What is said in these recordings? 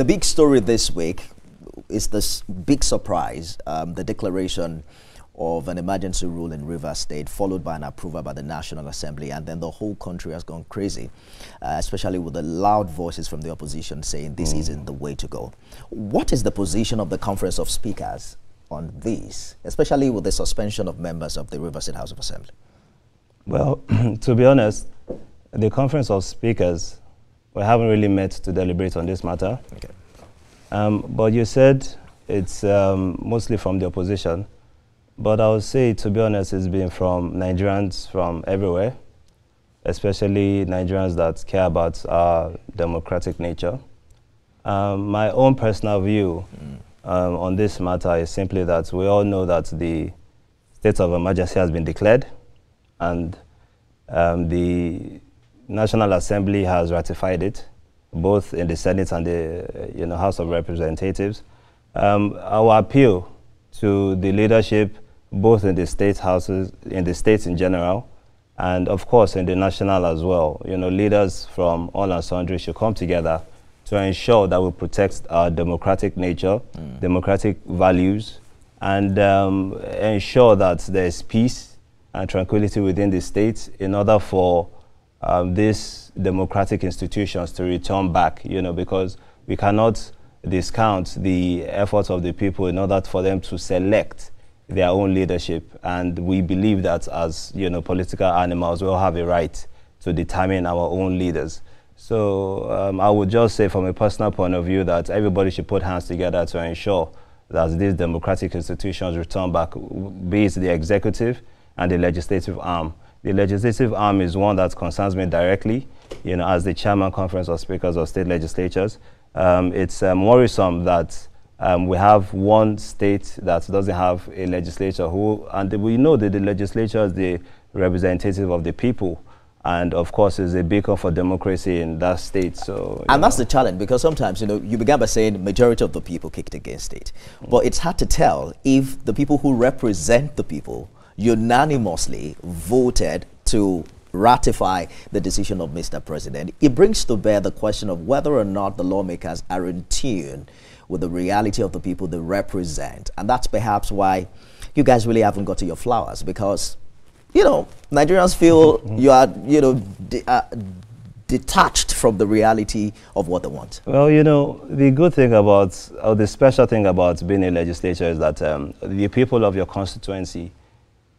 The big story this week is this big surprise, the declaration of an emergency rule in Rivers State, followed by an approval by the National Assembly, and then the whole country has gone crazy, especially with the loud voices from the opposition saying this isn't the way to go. What is the position of the Conference of Speakers on this, especially with the suspension of members of the Rivers State House of Assembly? Well, to be honest, the Conference of Speakers, we haven't really met to deliberate on this matter. Okay. But you said it's mostly from the opposition. But I would say, to be honest, it's been from Nigerians from everywhere, especially Nigerians that care about our democratic nature. My own personal view on this matter is simply that we all know that the state of emergency has been declared, and the National Assembly has ratified it, both in the Senate and the House of Representatives. Our appeal to the leadership, both in the state houses, in the states in general, and of course in the national as well. Leaders from all and sundry should come together to ensure that we protect our democratic nature, democratic values, and ensure that there is peace and tranquility within the states in order for these democratic institutions to return back, because we cannot discount the efforts of the people in order for them to select their own leadership. And we believe that as political animals, we all have a right to determine our own leaders. So I would just say from a personal point of view that everybody should put hands together to ensure that these democratic institutions return back, be it the executive and the legislative arm. The legislative arm is one that concerns me directly, as the chairman Conference of Speakers of State Legislatures. It's worrisome that we have one state that doesn't have a legislature and we know that the legislature is the representative of the people, and of course is a beacon for democracy in that state. So, and that's the challenge, because sometimes, you began by saying the majority of the people kicked against it. But it's hard to tell if the people who represent the people unanimously voted to ratify the decision of Mr. President. It brings to bear the question of whether or not the lawmakers are in tune with the reality of the people they represent. And that's perhaps why you guys really haven't got to your flowers, because, Nigerians feel you are, detached from the reality of what they want. Well, the good thing about, or the special thing about being a legislature is that the people of your constituency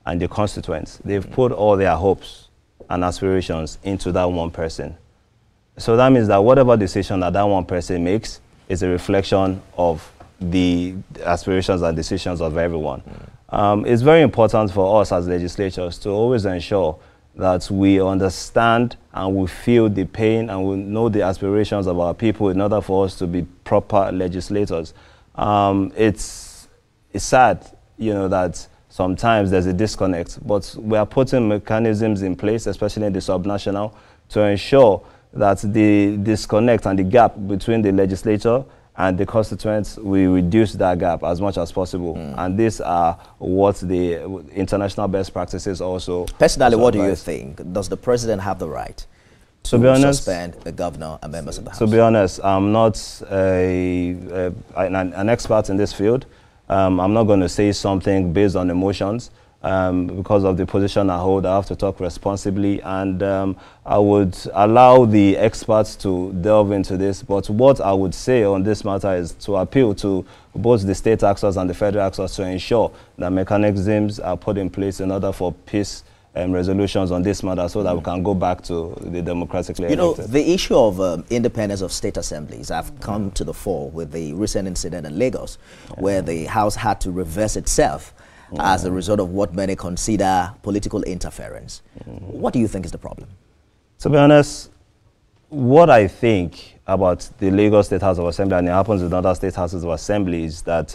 and the constituents, they've put all their hopes and aspirations into that one person. So that means that whatever decision that one person makes is a reflection of the aspirations and decisions of everyone. It's very important for us as legislators to always ensure that we understand and we feel the pain and we know the aspirations of our people in order for us to be proper legislators. It's sad, that sometimes there's a disconnect, but we are putting mechanisms in place, especially in the subnational, to ensure that the disconnect and the gap between the legislature and the constituents, we reduce that gap as much as possible. And these are what the international best practices also. Personally, what do you think? Does the president have the right to suspend the governor and members of the House? To be honest, I'm not an expert in this field. I'm not going to say something based on emotions. Because of the position I hold, I have to talk responsibly, and I would allow the experts to delve into this. But what I would say on this matter is to appeal to both the state actors and the federal actors to ensure that mechanisms are put in place in order for peace resolutions on this matter, so that we can go back to the democratically elected. The issue of independence of state assemblies have come to the fore with the recent incident in Lagos, where the House had to reverse itself as a result of what many consider political interference. What do you think is the problem? To be honest, what I think about the Lagos State House of Assembly, and it happens with other state houses of assembly, is that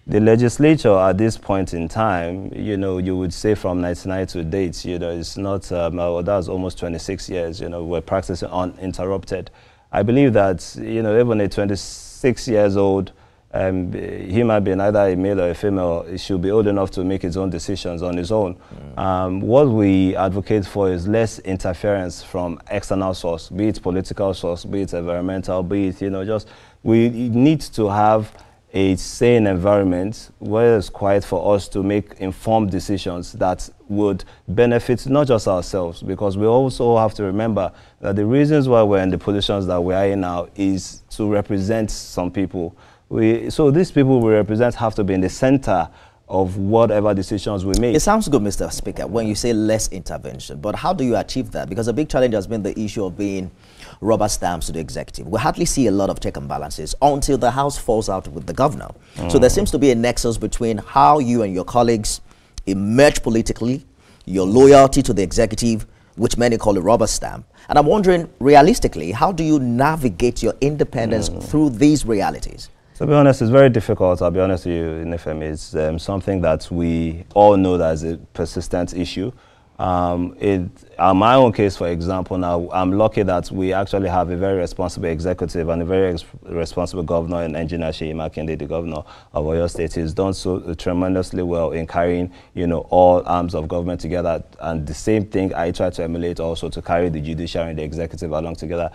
the legislature at this point in time, you would say from 1999 to date, it's not, that was almost 26 years, we're practicing uninterrupted. I believe that, even a 26 years old human being, either a male or a female, should be old enough to make his own decisions on his own. What we advocate for is less interference from external source, be it political source, be it environmental, be it, just we need to have a sane environment where it's quiet for us to make informed decisions that would benefit not just ourselves, because we also have to remember that the reasons why we're in the positions that we are in now is to represent some people. So these people we represent have to be in the center of whatever decisions we make. It sounds good, Mr. Speaker, when you say less intervention, but how do you achieve that? Because a big challenge has been the issue of being rubber stamps to the executive. We hardly see a lot of check and balances until the House falls out with the governor. So there seems to be a nexus between how you and your colleagues emerge politically, your loyalty to the executive, which many call a rubber stamp. And I'm wondering, realistically, how do you navigate your independence through these realities? To be honest, it's very difficult. I'll be honest with you, Nifem. It's something that we all know that is a persistent issue. In my own case, for example, now I'm lucky that we actually have a very responsible executive and a very responsible governor in Engineer Seyi Makinde, the governor of Oyo State. He's done so tremendously well in carrying, all arms of government together. And the same thing I try to emulate also, to carry the judiciary and the executive along together.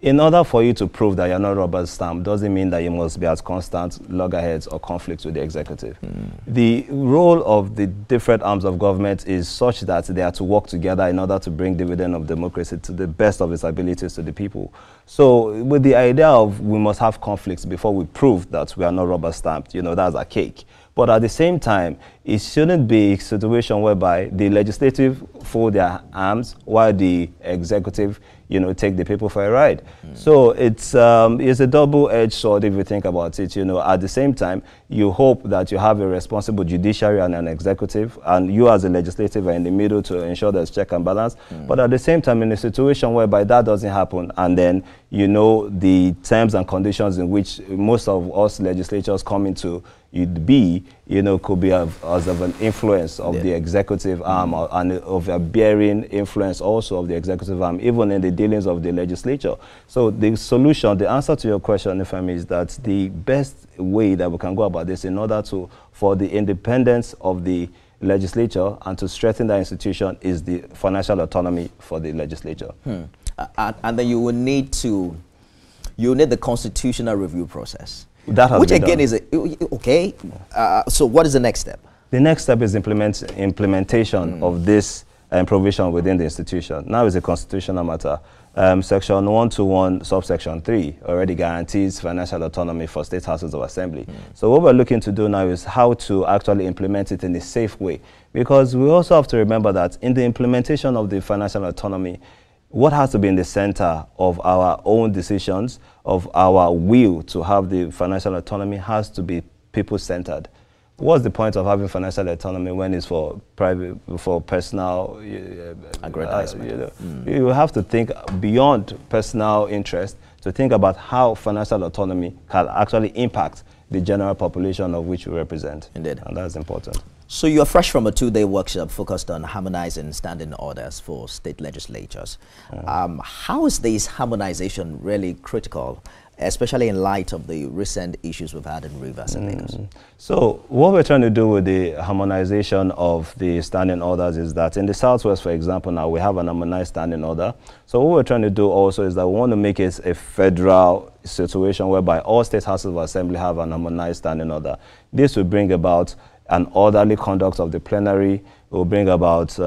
In order for you to prove that you're not rubber stamp doesn't mean that you must be at constant loggerheads or conflicts with the executive. The role of the different arms of government is such that they are to work together in order to bring dividend of democracy to the best of its abilities to the people. So with the idea of we must have conflicts before we prove that we are not rubber stamped, that's a cake. But at the same time, it shouldn't be a situation whereby the legislative fold their arms while the executive, take the people for a ride. So it's a double-edged sword if you think about it. At the same time, you hope that you have a responsible judiciary and an executive, and you as a legislative are in the middle to ensure there's check and balance. But at the same time, in a situation whereby that doesn't happen, and then the terms and conditions in which most of us legislators come into could be as of an influence of the executive arm and of a bearing influence also of the executive arm, even in the dealings of the legislature. So the solution, the answer to your question, if I may, is that the best way that we can go about this in order for the independence of the legislature and to strengthen that institution is the financial autonomy for the legislature. And then you will need the constitutional review process. That has which been again done. is okay. So what is the next step? The next step is implementation of this provision within the institution. Now it's a constitutional matter. Section 121, subsection 3 already guarantees financial autonomy for state houses of assembly. So what we're looking to do now is how to actually implement it in a safe way. Because we also have to remember that in the implementation of the financial autonomy, what has to be in the center of our own decisions, of our will to have the financial autonomy, has to be people-centered. What's the point of having financial autonomy when it's for private, for personal aggrandizement? You have to think beyond personal interest to think about how financial autonomy can actually impact the general population of which we represent. Indeed. And that's important. So you're fresh from a 2-day workshop focused on harmonizing standing orders for state legislatures. How is this harmonization really critical, especially in light of the recent issues we've had in Rivers and Lagos? So what we're trying to do with the harmonization of the standing orders is that in the Southwest, for example, now we have an harmonized standing order. So what we're trying to do also is that we want to make it a federal situation whereby all state houses of assembly have an harmonized standing order. This will bring about an orderly conduct of the plenary, will bring about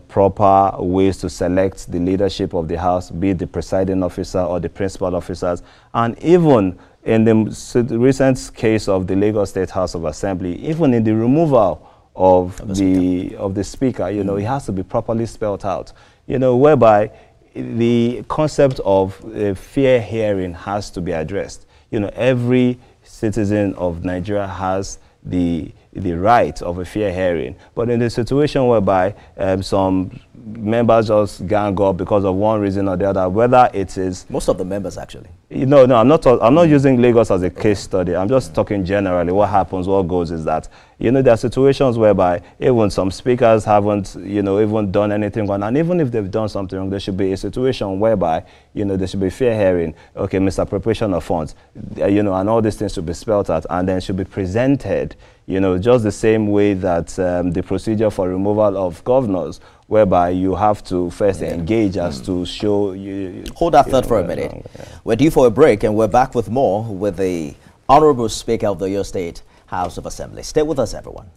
proper ways to select the leadership of the House, be it the presiding officer or the principal officers. And even in the recent case of the Lagos State House of Assembly, even in the removal of the speaker, it has to be properly spelled out, whereby the concept of a fair hearing has to be addressed. Every citizen of Nigeria has the right of a fair hearing. But in the situation whereby some members just gang up because of one reason or the other, whether it is... Most of the members, actually. No, I'm not using Lagos as a case study. I'm just talking generally. What happens, what goes is that, You know, there are situations whereby even some speakers haven't, you know, even done anything wrong. And even if they've done something wrong, there should be a situation whereby, you know, there should be fair hearing. Okay, misappropriation of funds, you know, and all these things should be spelled out and then should be presented, you know, just the same way that the procedure for removal of governors, whereby you have to first engage as to show you. Hold that thought for a minute. We're due for a break, and we're back with more with the Honorable Speaker of the Oyo State House of Assembly. Stay with us, everyone.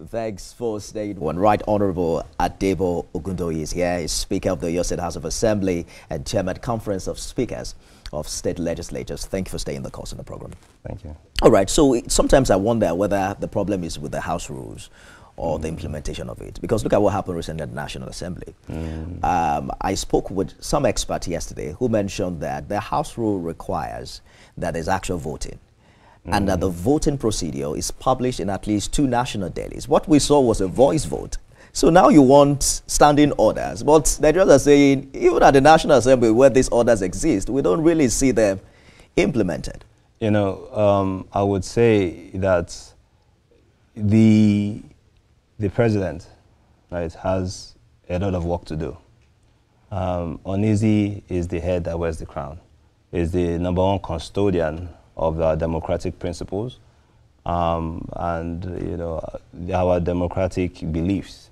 Thanks for staying. One Right Honorable Adebo Ogundoyi is here. He's Speaker of the Oyo State House of Assembly and Chairman Conference of Speakers of State Legislatures. Thank you for staying the course in the program. Thank you. All right. So sometimes I wonder whether the problem is with the House rules or the implementation of it. Because look at what happened recently at the National Assembly. I spoke with some expert yesterday who mentioned that the House rule requires that there's actual voting. And that the voting procedure is published in at least 2 national dailies. What we saw was a voice vote. So now you want standing orders. But Nigerians are saying, even at the National Assembly where these orders exist, we don't really see them implemented. You know, I would say that the president, right, has a lot of work to do. Uneasy is the head that wears the crown, is the #1 custodian of our democratic principles and, you know, our democratic beliefs.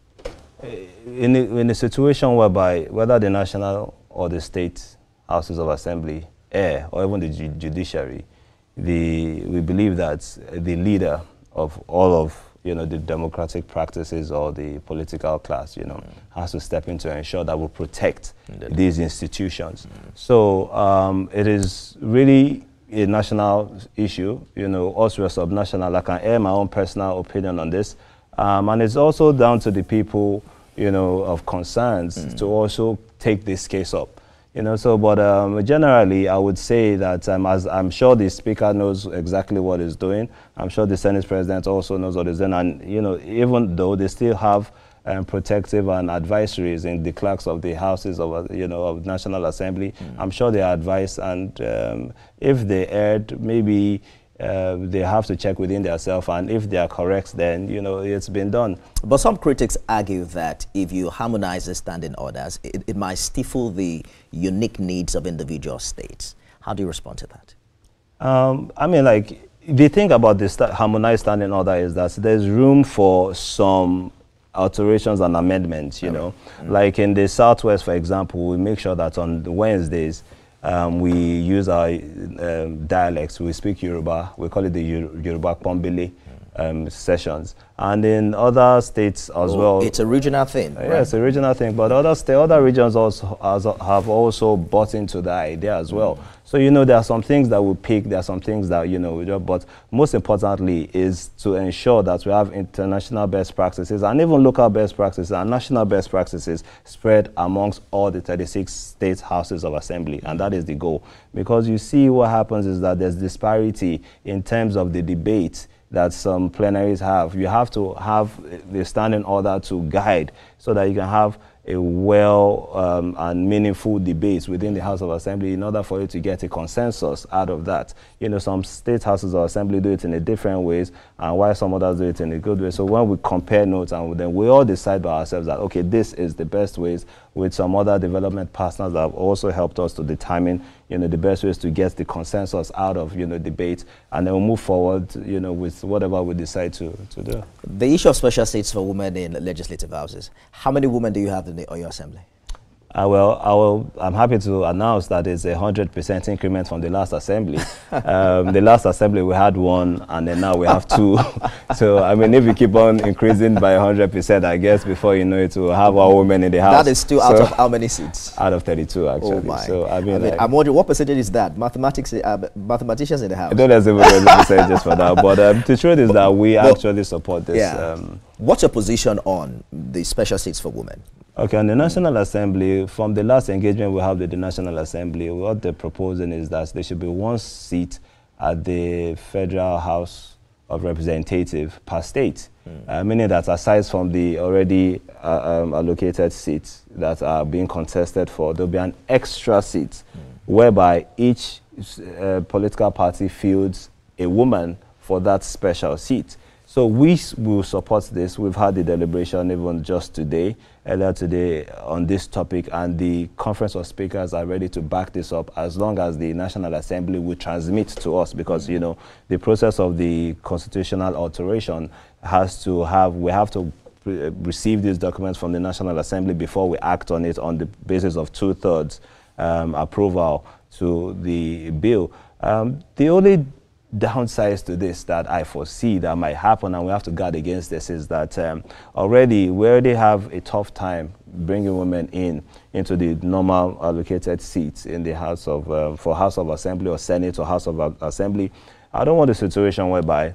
In a situation whereby whether the national or the state houses of assembly or even the judiciary, we believe that the leader of all of, you know, the democratic practices or the political class, you know, has to step in to ensure that we protect these institutions. So it is really a national issue. You know, us we're subnational. I can air my own personal opinion on this. And it's also down to the people, you know, of concerns to also take this case up. You know, so, but generally, I would say that as I'm sure the Speaker knows exactly what he's doing. I'm sure the Senate President also knows what he's doing. And, you know, even though they still have protective and advisories in the clerks of the houses of, you know, of National Assembly, I'm sure they advise, and if they erred, maybe they have to check within themselves, and if they are correct, then, you know, it's been done. But some critics argue that if you harmonize the standing orders, it might stifle the unique needs of individual states. How do you respond to that? I mean, like, the thing about the harmonized standing order is that there's room for some alterations and amendments, you know. Like in the Southwest, for example, we make sure that on the Wednesdays, we use our dialects. We speak Yoruba. We call it the Yoruba Pombele sessions. And in other states as well. It's a regional thing. Yeah, it's a regional thing. But other regions also have also bought into that idea as well. So, you know, there are some things that we pick. There are some things that, you know, we do. But most importantly is to ensure that we have international best practices and even local best practices and national best practices spread amongst all the 36 state houses of assembly. And that is the goal. Because you see what happens is that there's disparity in terms of the debate that some plenaries have. You have to have the standing order to guide so that you can have a well and meaningful debate within the House of Assembly in order for you to get a consensus out of that. You know, some state houses of assembly do it in a different ways, and while some others do it in a good way. So when we compare notes, and then we all decide by ourselves that, okay, this is the best ways, with some other development partners that have also helped us to determine, you know, the best ways to get the consensus out of, you know, debate, and then we'll move forward, you know, with whatever we decide to do. The issue of special seats for women in legislative houses, how many women do you have in the Oyo Assembly? I'm happy to announce that it's 100% increment from the last assembly. The last assembly we had 1, and then now we have 2. So, I mean, if we keep on increasing by 100%, I guess before you know it, we'll have our women in the house. That is still out of how many seats? Out of 32, actually. Oh my. So, I mean, I'm wondering, what percentage is that? Mathematicians in the house? I don't know if the percentage for that, but the truth is that we actually support this. Yeah. What's your position on the special seats for women? Okay, on the National Assembly, from the last engagement we have with the National Assembly, what they're proposing is that there should be 1 seat at the Federal House of representative per state, meaning that aside from the already allocated seats that are being contested for, there'll be an extra seat whereby each political party fields a woman for that special seat. So we will support this. We've had the deliberation even just earlier today on this topic, and the Conference of Speakers are ready to back this up as long as the National Assembly will transmit to us, because, you know, the process of the constitutional alteration we have to receive these documents from the National Assembly before we act on it on the basis of 2/3 approval to the bill. The only downsides to this that I foresee that might happen, and we have to guard against this, is that we already have a tough time bringing women into the normal allocated seats in the House of for House of Assembly or Senate or House of Assembly. I don't want a situation whereby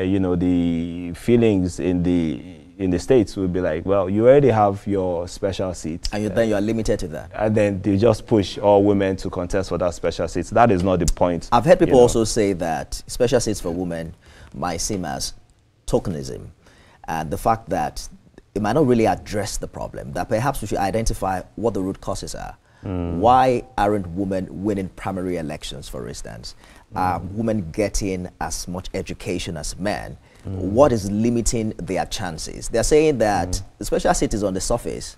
you know, the feelings in the states will be like, well, you already have your special seat, and then you are limited to that, and then they just push all women to contest for that special seat. That is not the point. I've heard people also say that special seats for women might seem as tokenism, and the fact that it might not really address the problem, that perhaps we should identify what the root causes are. Why aren't women winning primary elections, for instance? Are women getting as much education as men? What is limiting their chances? They're saying that the special seat is on the surface,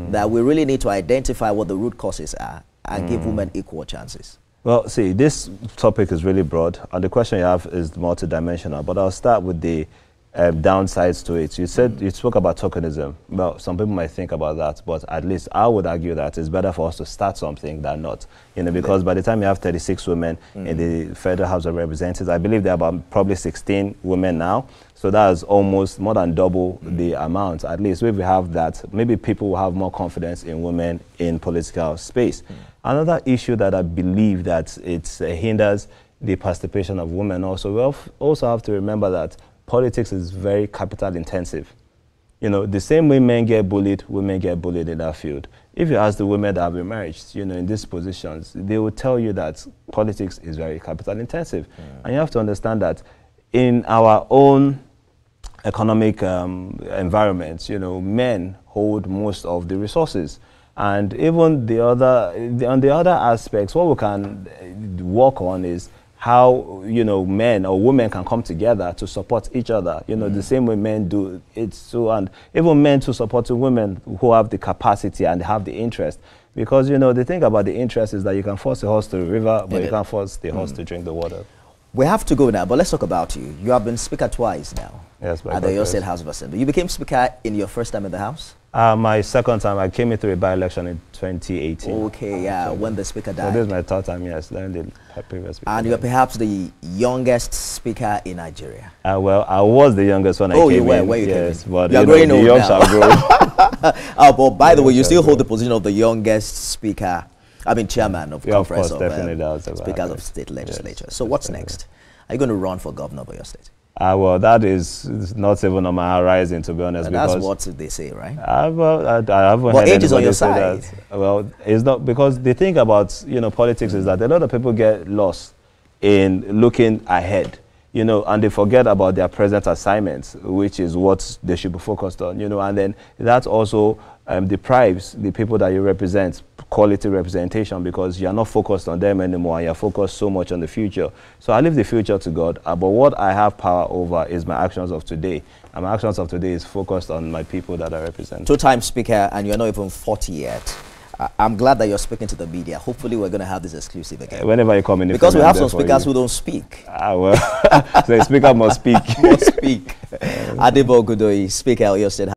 that we really need to identify what the root causes are and give women equal chances. Well, see, this topic is really broad, and the question you have is multidimensional, but I'll start with the downsides to it. You spoke about tokenism. Well, some people might think about that, but at least I would argue that it's better for us to start something than not. You know, because by the time you have 36 women in the Federal House of Representatives, I believe there are about probably 16 women now. So that's almost more than double the amount. At least if we have that, maybe people will have more confidence in women in political space. Another issue that I believe that it hinders the participation of women also, we also have to remember that politics is very capital intensive. You know, the same way men get bullied, women get bullied in that field. If you ask the women that have been married, you know, in these positions, they will tell you that politics is very capital intensive. And you have to understand that in our own economic environment, you know, men hold most of the resources. And even on the other aspects, what we can work on is how, you know, men or women can come together to support each other, you know, the same way men do it. So, and even men to support women who have the capacity and have the interest. Because, you know, the thing about the interest is that you can force a horse to the river, but you can't force the horse to drink the water. We have to go now, but let's talk about you. You have been Speaker twice now. Yes, at the Oyo State House of Assembly. You became Speaker in your first time in the House? My second time. I came into a by-election in 2018. Okay, yeah, when the Speaker died. So this is my third time, yes, then the previous Speaker. And you are perhaps the youngest Speaker in Nigeria. Well, I was the youngest when I came in. Oh, you were, where you came in. But you are growing old now. Shall grow. But by the way, you still hold the position of the youngest Speaker, I mean chairman of Conference of Speakers of State Legislature. Yes, so what's next? Are you going to run for governor of your state? Well, that is not even on my horizon, to be honest. And that's what they say, right? Well, I haven't heard age is on your side. Well, it's not, because the thing about, you know, politics is that a lot of people get lost in looking ahead, you know, and they forget about their present assignments, which is what they should be focused on, you know, and then that also deprives the people that you represent quality representation, because you're not focused on them anymore and you're focused so much on the future. So I leave the future to God, but what I have power over is my actions of today, and my actions of today is focused on my people that I represent. Two-time Speaker, and you're not even 40 yet. I'm glad that you're speaking to the media. Hopefully we're going to have this exclusive again. Whenever you come in. Because we have some speakers who don't speak. Well, so a speaker must speak. Must speak. Adebo Godoy, Speaker of your state.